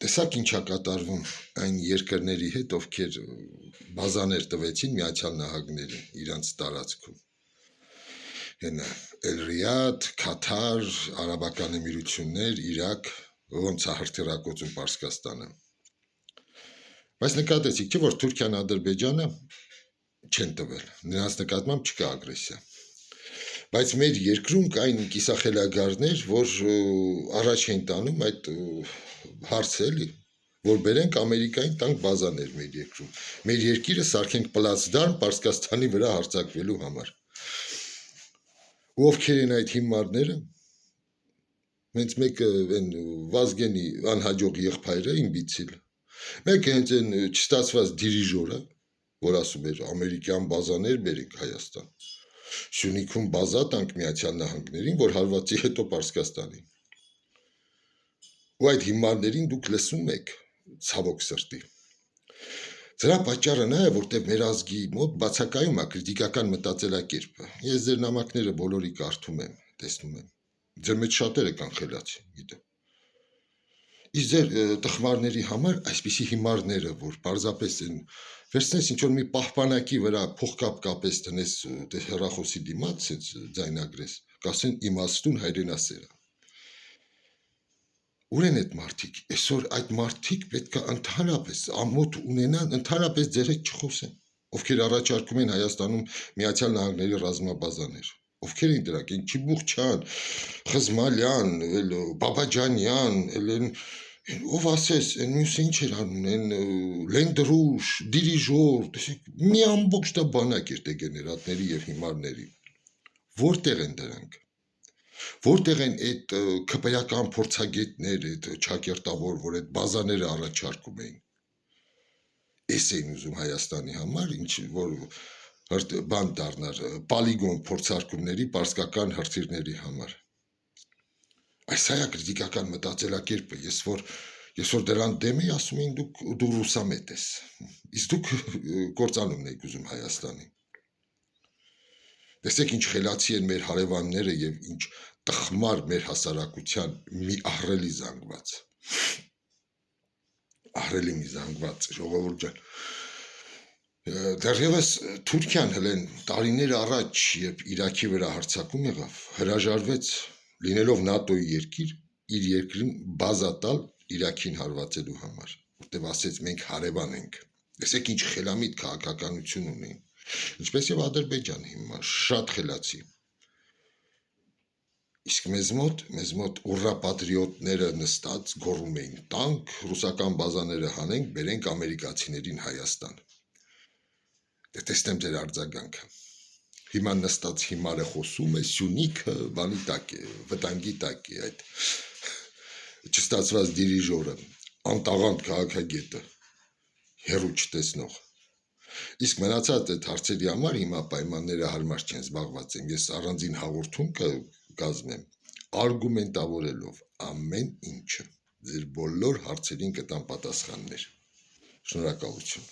Տեսակ ինչ է կատարվում այն երկրների հետ, ովքեր բազաներ տվեցին Միացյալ Նահանգներին իրանց տարածքում։ Հենա Էլ-Ռիադ, Քաթար, Արաբական Էմիրություններ, Իրաք, ոնց է հրթիռակոծում Պարսկաստանը։ Բայց նկատեցիք, չէ՞ որ Թուրքիան, Ադրբեջանը չեն տվել, նրանց նկատմամբ չկա ագրեսիա։ Բայց մեր երկրում կային կիսախելագարներ, որ առաջ էին տանում այդ հարցը էլի, որ բերենք Ամերիկային տանք բազաներ մեր երկրում։ Մեր երկիրը սարքենք պլացդարմ Պարսկաստանի վրա հարձակվելու համար։ Ու ովքեր են այդ հիմարները։ Հենց մեկը այն Վազգենի անհաջող եղբայրը իմբիցիլ։ Մեկը հենց այն չստացված դիրիժորը, որ ասում էր ամերիկյան բազաներ բերենք Հայաստան։ Շունիքում բազա տանք Միացյալ Նահանգներին, որ հարվածի հետո Պարսկաստանին։ Ու այդ հիմարներին դուք լսում եք, ցավոք սրտի։ Դրա պատճառը նա է, որտեղ մեր ազգի մոտ բացակայում է քրիտիկական մտածելակերպը։ Ես ձեր նամակները բոլորի կարդում եմ, տեսնում եմ։ Ձեր մեջ շատերը կան խելացի, գիտեմ։ Իսկ ձեր տխմարների համար այսպիսի հիմարները, որ պարզապես են վերցնես ինչ-որ մի պահպանակի վրա փողկապ կապես տնես հեռախոսի դիմաց, ձայնագրես, կասեն իմաստուն հայրենասերը։ Ուր են այդ մարդիկ։ Այսօր այդ մարդիկ պետք է ընդհանրապես ամոթ ունենան, ընդհանրապես ձեր հետ չխոսեն, ովքեր առաջարկում են Հայաստանում Միացյալ Նահանգների ռազմաբազաներ։ Ովքեր են դրանք, են Չիբուխչյան, Խզմալյան, Բաբաջանյան, ով ասես, այն մյուսը ինչ էր անում, այն Լենդրուշ, դիրիժոր, տեսեք, մի ամբողջ դա բանակ էր դեգեներատների եւ հիմարների։ Որտեղ են դրանք։ Որտեղ են այդ քպայական փորձագետներ, այդ ճակերտավոր, որ այդ բազաները առաջարկում էին։ Էս էին ուզում Հայաստանի համար, ինչ որ բան դառնար, պոլիգոն փորձարկումների պարսկական հրթիռների համար։ Այս հայ քրիտիկական մտածելակերպը, ես որ դրան դեմ էի, ասում էին դու ռուսամետ ես։ Իսկ դուք կործանումն եք ուզում Հայաստանի։ Տեսեք ինչ խելացի են մեր հարևանները եւ ինչ տխմար մեր հասարակության մի ահռելի զանգված։ Ահռելի մի զանգված, ժողովուրդ ջան։ Դեռևս Թուրքիան հլեն տարիներ առաջ, երբ Իրաքի վրա հարձակում եղավ, հրաժարվեց լինելով ՆԱՏՕ-ի երկիր, իր երկրին բազա տալ Իրաքին հարվածելու համար, որտեղ ասեց մենք հարևան ենք։ Տեսեք ինչ խելամիտ քաղաքականություն ունեն, ինչպես եւ Ադրբեջանը հիմա շատ խելացի։ Իսկ մեզ մոտ ուռա պատրիոտները նստած գոռում էին տանք, ռուսական բազաները հանենք, բերենք ամերիկացիներին Հայաստան։ Դե տեսնեմ ձեր արձագանքը։ Հիմա նստած հիմարը խոսում է, Սյունիքը բանի տակ է, վտանգի տակ է այդ չստացված դիրիժորը, անտաղանդ քաղաքագետը, հերու չտեսնող։ Իսկ մնացած այդ հարցերի համար հիմա պայմանները հարմար չեն, զբաղված եմ, ես առանձին հաղորդում կկազմեմ, արգումենտավորելով ամեն ինչը, ձեր բոլոր հարցերին կտամ պատասխաններ։ Շնորհակալություն։